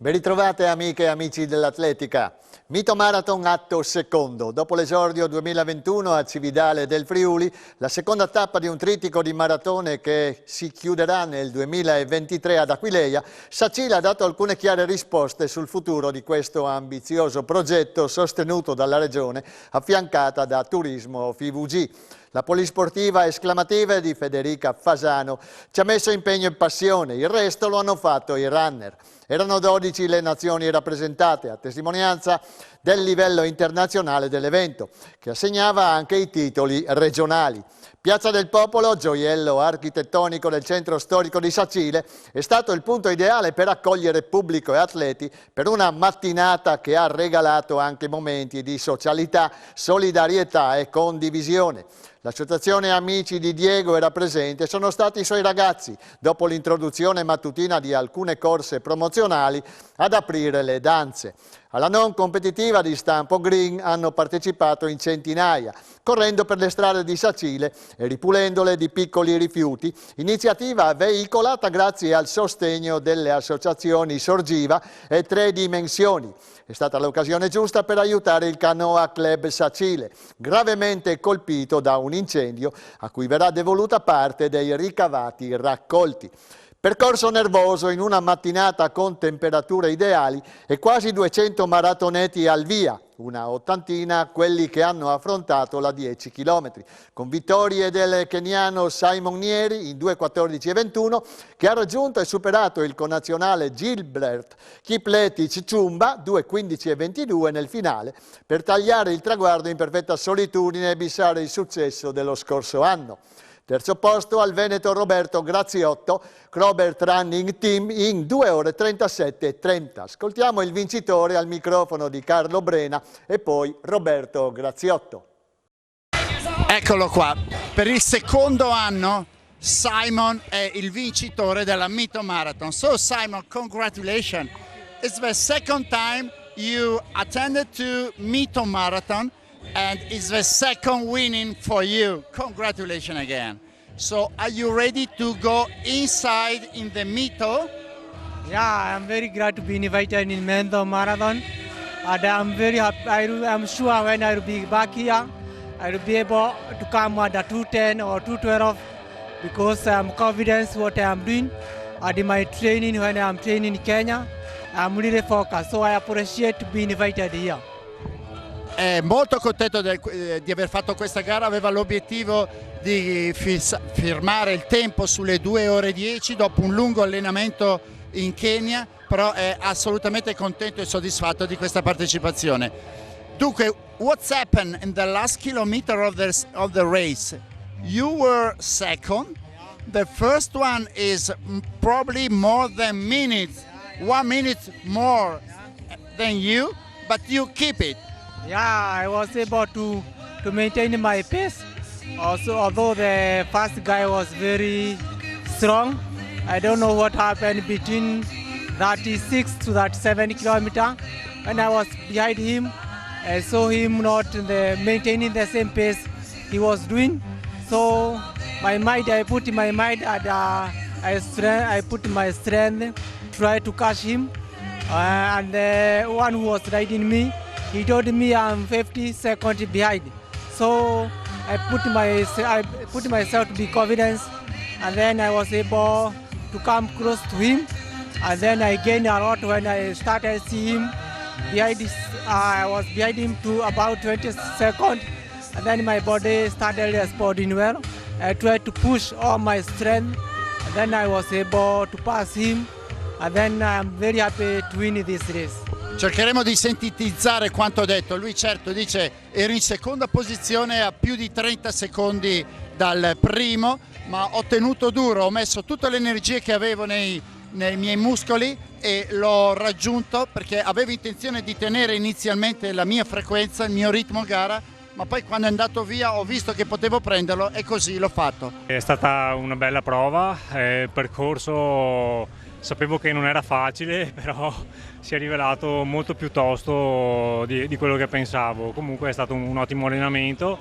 Ben ritrovate amiche e amici dell'atletica. Mito Marathon atto secondo. Dopo l'esordio 2021 a Cividale del Friuli, la seconda tappa di un trittico di maratone che si chiuderà nel 2023 ad Aquileia, Sacile ha dato alcune chiare risposte sul futuro di questo ambizioso progetto sostenuto dalla Regione, affiancata da Turismo FIVG. La polisportiva esclamativa di Federica Fasano ci ha messo impegno e passione, il resto lo hanno fatto i runner. Erano 12 le nazioni rappresentate, a testimonianza del livello internazionale dell'evento, che assegnava anche i titoli regionali. Piazza del Popolo, gioiello architettonico del centro storico di Sacile, è stato il punto ideale per accogliere pubblico e atleti per una mattinata che ha regalato anche momenti di socialità, solidarietà e condivisione. L'associazione Amici di Diego era presente, sono stati i suoi ragazzi, dopo l'introduzione mattutina di alcune corse promozionali, ad aprire le danze. Alla non competitiva di stampo green hanno partecipato in centinaia, correndo per le strade di Sacile e ripulendole di piccoli rifiuti, iniziativa veicolata grazie al sostegno delle associazioni Sorgiva e Tre Dimensioni. È stata l'occasione giusta per aiutare il Canoa Club Sacile, gravemente colpito da un incendio a cui verrà devoluta parte dei ricavati raccolti. Percorso nervoso in una mattinata con temperature ideali e quasi 200 maratoneti al via, una ottantina quelli che hanno affrontato la 10 km, con vittorie del keniano Simon Nieri in 2:14 e 21, che ha raggiunto e superato il connazionale Gilbert Kipletic Chumba 2:15 e 22 nel finale, per tagliare il traguardo in perfetta solitudine e bissare il successo dello scorso anno. Terzo posto al veneto Roberto Graziotto, Crobert Running Team in 2 ore 37 e 30. Ascoltiamo il vincitore al microfono di Carlo Brena e poi Roberto Graziotto. Eccolo qua, per il secondo anno Simon è il vincitore della Mito Marathon. So Simon, congratulations. It's the second time you attended to Mito Marathon. And it's the second winning for you. Congratulations again. So are you ready to go inside in the Mito? Yeah, I'm very glad to be invited in Mito Marathon. And I'm very happy. I'm sure when I will be back here, I will be able to come at the 2:10 or 2:12 because I'm confident what I'm doing. And in my training, when I'm training in Kenya, I'm really focused. So I appreciate to be invited here. È molto contento di aver fatto questa gara, aveva l'obiettivo di firmare il tempo sulle 2 ore 10 dopo un lungo allenamento in Kenya, però è assolutamente contento e soddisfatto di questa partecipazione. Dunque, what's happened in the last kilometer of the race? You were second. The first one is probably more than minutes, 1 minute more than you, but you keep it. Yeah, I was able to maintain my pace. Also, although the first guy was very strong, I don't know what happened between 36 to 37 kilometers. When I was behind him, I saw him not maintaining the same pace he was doing. So I put in my mind and I put my strength, try to catch him. And the one who was riding me, he told me I'm 50 seconds behind. So I put myself to be confident, and then I was able to come close to him. And then I gained a lot when I started seeing him behind this. I was behind him to about 20 seconds, and then my body started responding well. I tried to push all my strength, and then I was able to pass him. And then I'm very happy to win this race. Cercheremo di sintetizzare quanto detto. Lui certo dice ero in seconda posizione a più di 30 secondi dal primo, ma ho tenuto duro, ho messo tutte le energie che avevo nei miei muscoli e l'ho raggiunto perché avevo intenzione di tenere inizialmente la mia frequenza, il mio ritmo gara, ma poi quando è andato via ho visto che potevo prenderlo e così l'ho fatto. È stata una bella prova, il percorso sapevo che non era facile, però si è rivelato molto più tosto di quello che pensavo. Comunque è stato un ottimo allenamento,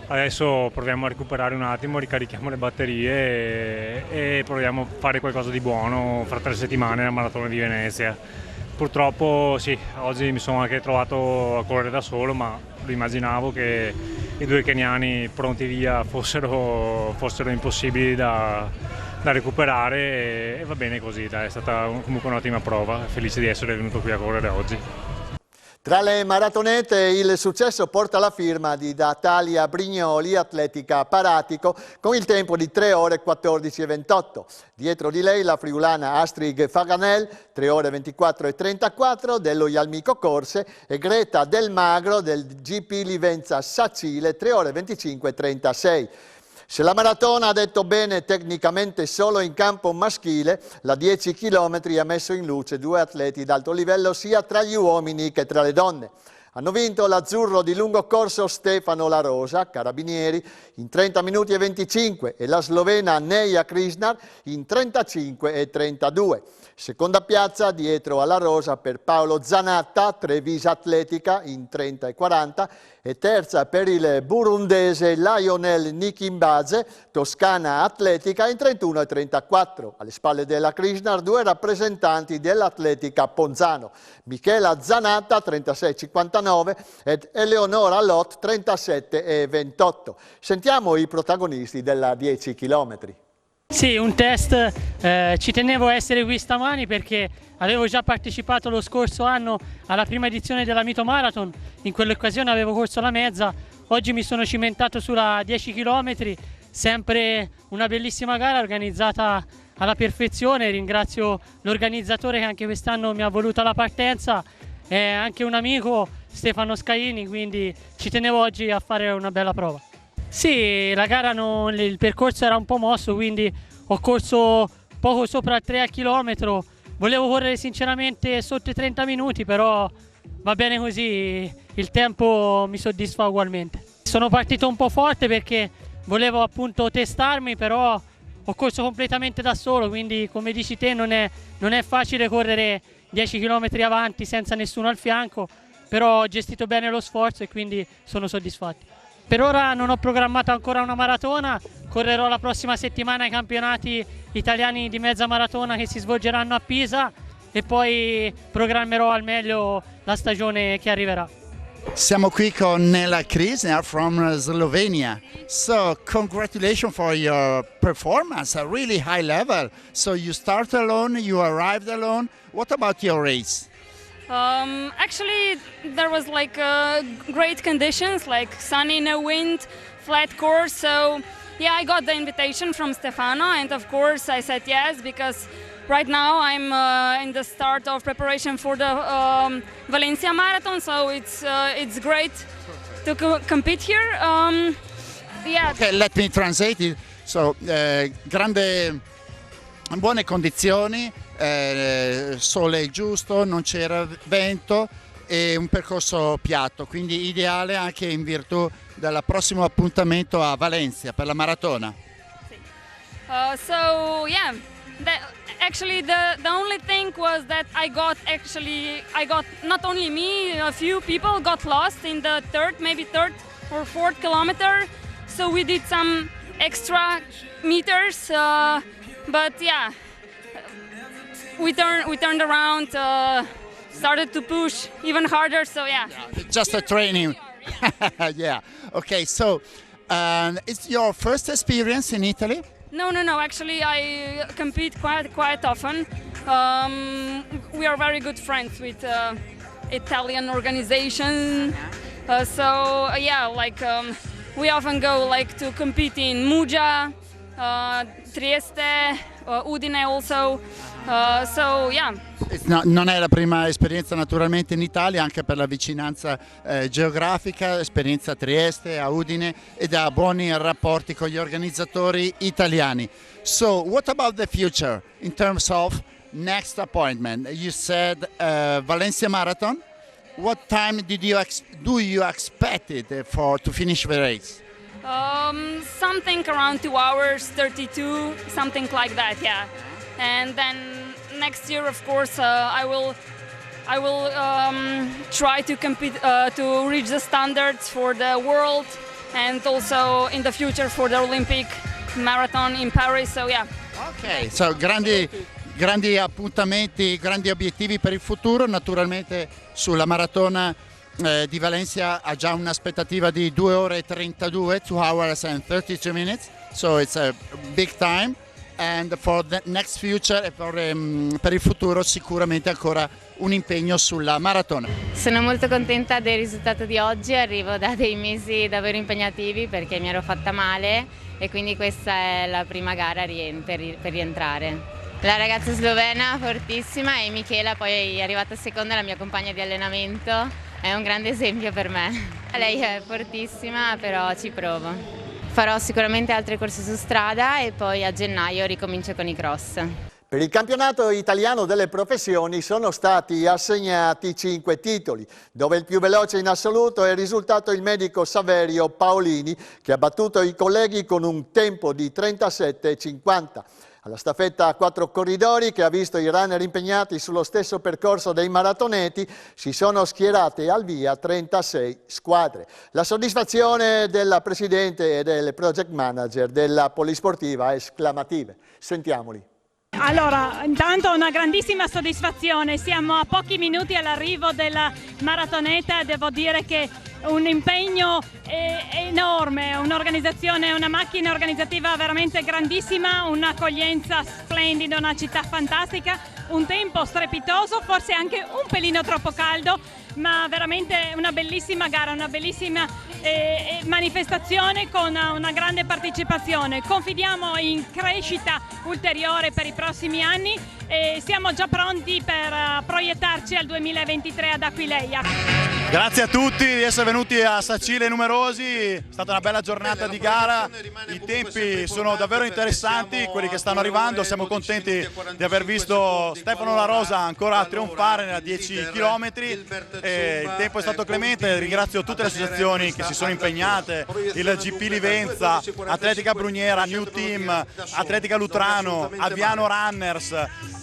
adesso proviamo a recuperare un attimo, ricarichiamo le batterie e proviamo a fare qualcosa di buono fra 3 settimane alla Maratona di Venezia. Purtroppo sì, oggi mi sono anche trovato a correre da solo, ma lo immaginavo che i due keniani pronti via fossero impossibili da recuperare e va bene così, dai, è stata comunque un'ottima prova, felice di essere venuto qui a correre oggi. Tra le maratonete il successo porta la firma di Natalia Brignoli, atletica paratico, con il tempo di 3 ore 14 e 28. Dietro di lei la friulana Astrid Faganel, 3 ore 24 e 34, dello Ialmico Corse, e Greta Del Magro del GP Livenza Sacile, 3 ore 25 e 36. Se la maratona ha detto bene tecnicamente solo in campo maschile, la 10 km ha messo in luce 2 atleti d'alto livello sia tra gli uomini che tra le donne. Hanno vinto l'azzurro di lungo corso Stefano La Rosa, carabinieri, in 30 minuti e 25 e la slovena Neja Krisnar in 35 e 32. Seconda piazza dietro alla Rosa per Paolo Zanatta, Treviso Atletica in 30 e 40 e terza per il burundese Lionel Nikimbaze, Toscana Atletica in 31 e 34. Alle spalle della Krisnar 2 rappresentanti dell'Atletica Ponzano, Michela Zanatta 36,59 ed Eleonora Lot 37 e 28. Sentiamo i protagonisti della 10 km. Sì, un test, ci tenevo a essere qui stamani perché avevo già partecipato lo scorso anno alla prima edizione della Mito Marathon, in quell'occasione avevo corso la mezza, oggi mi sono cimentato sulla 10 km, sempre una bellissima gara organizzata alla perfezione, ringrazio l'organizzatore che anche quest'anno mi ha voluto alla partenza e anche un amico Stefano Scaini, quindi ci tenevo oggi a fare una bella prova. Sì, la gara il percorso era un po' mosso, quindi ho corso poco sopra il 3 km, volevo correre sinceramente sotto i 30 minuti, però va bene così, il tempo mi soddisfa ugualmente. Sono partito un po' forte perché volevo appunto testarmi, però ho corso completamente da solo, quindi come dici te non è facile correre 10 km avanti senza nessuno al fianco, però ho gestito bene lo sforzo e quindi sono soddisfatto. Per ora non ho programmato ancora una maratona, correrò la prossima settimana ai campionati italiani di mezza maratona che si svolgeranno a Pisa e poi programmerò al meglio la stagione che arriverà. Siamo qui con Nela Krisnar from Slovenia. So congratulations for your performance, a really high level. So you start alone, you arrived alone. What about your race? Actually, there was like great conditions, like sunny, no wind, flat course. So yeah, I got the invitation from Stefano, and of course I said yes because right now I'm in the start of preparation for the Valencia Marathon. So it's great to compete here. Yeah. Okay, let me translate it. So, buone condizioni. Sole giusto, non c'era vento e un percorso piatto, quindi ideale anche in virtù del prossimo appuntamento a Valencia per la maratona. So yeah, actually the only thing was that I got not only me, a few people got lost in the maybe third or fourth kilometer, so we did some extra meters, but yeah. We turned around, started to push even harder, so yeah. Just a training. Yeah. Okay, so it's your first experience in Italy? No. Actually, I compete quite often. We are very good friends with Italian organization. So yeah, like we often go like to compete in Muggia, Trieste, Udine also. So yeah. Non è la prima esperienza naturalmente in Italia, anche per la vicinanza geografica, esperienza a Trieste, a Udine e da buoni rapporti con gli organizzatori italiani. So what about the future in terms of next appointment? You said Valencia Marathon. What time do you expect it to finish the race? Something around 2 hours 32, something like that, yeah. And then next year, of course, I will try to compete to reach the standards for the world, and also in the future for the Olympic marathon in Paris. So yeah. Ok, so grandi grandi appuntamenti, grandi obiettivi per il futuro. Naturalmente sulla maratona di Valencia ha già un'aspettativa di 2 ore e 32, 2 hours and 32 minutes, so it's a big time. And for the next future, per il futuro sicuramente ancora un impegno sulla maratona. Sono molto contenta del risultato di oggi, arrivo da dei mesi davvero impegnativi perché mi ero fatta male e quindi questa è la prima gara per rientrare. La ragazza slovena fortissima e Michela poi è arrivata seconda, la mia compagna di allenamento, è un grande esempio per me. Lei è fortissima però ci provo. Farò sicuramente altre corse su strada e poi a gennaio ricomincio con i cross. Per il campionato italiano delle professioni sono stati assegnati 5 titoli, dove il più veloce in assoluto è risultato il medico Saverio Paolini, che ha battuto i colleghi con un tempo di 37,50. Alla staffetta a 4 corridori, che ha visto i runner impegnati sullo stesso percorso dei maratoneti, si sono schierate al via 36 squadre. La soddisfazione della presidente e del project manager della polisportiva è esclamative. Sentiamoli. Allora, intanto una grandissima soddisfazione, siamo a pochi minuti all'arrivo della maratoneta, devo dire che un impegno enorme, un'organizzazione, una macchina organizzativa veramente grandissima, un'accoglienza splendida, una città fantastica, un tempo strepitoso, forse anche un pelino troppo caldo, ma veramente una bellissima gara, una bellissima manifestazione con una grande partecipazione. Confidiamo in crescita ulteriore per i prossimi anni e siamo già pronti per proiettarci al 2023 ad Aquileia. Grazie a tutti di essere venuti a Sacile numerosi, è stata una bella giornata di gara, i tempi sono davvero interessanti, quelli che stanno arrivando, siamo contenti di aver visto Stefano La Rosa ancora trionfare nella 10 km, il tempo è stato clemente, ringrazio tutte le associazioni che si sono impegnate, il GP Livenza, Atletica Bruniera, New Team, Atletica Lutrano, Aviano Runners,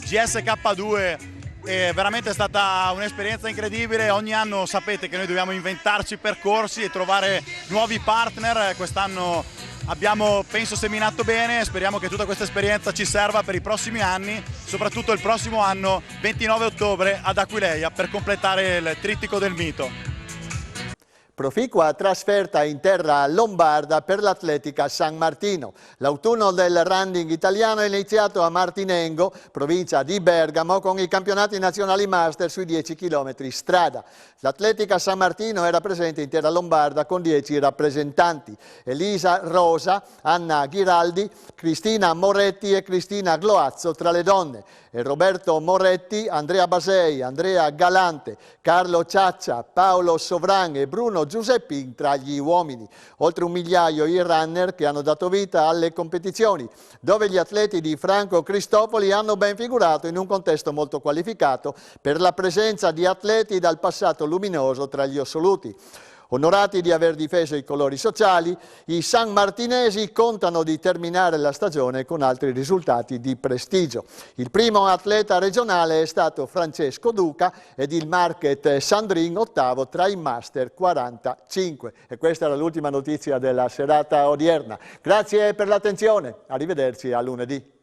GSK2. È veramente stata un'esperienza incredibile, ogni anno sapete che noi dobbiamo inventarci percorsi e trovare nuovi partner, quest'anno abbiamo penso seminato bene, speriamo che tutta questa esperienza ci serva per i prossimi anni, soprattutto il prossimo anno 29 ottobre ad Aquileia per completare il trittico del mito. Proficua trasferta in terra lombarda per l'Atletica San Martino. L'autunno del running italiano è iniziato a Martinengo, provincia di Bergamo, con i campionati nazionali master sui 10 km strada. L'Atletica San Martino era presente in terra lombarda con 10 rappresentanti: Elisa Rosa, Anna Ghiraldi, Cristina Moretti e Cristina Gloazzo tra le donne, e Roberto Moretti, Andrea Basei, Andrea Galante, Carlo Ciaccia, Paolo Sovran e Bruno Giuseppin tra gli uomini. Oltre 1 migliaio i runner che hanno dato vita alle competizioni, dove gli atleti di Franco Cristofoli hanno ben figurato in un contesto molto qualificato per la presenza di atleti dal passato luminoso tra gli assoluti. Onorati di aver difeso i colori sociali, i sanmartinesi contano di terminare la stagione con altri risultati di prestigio. Il primo atleta regionale è stato Francesco Duca ed il Market Sandrin, ottavo tra i Master 45. E questa era l'ultima notizia della serata odierna. Grazie per l'attenzione, arrivederci a lunedì.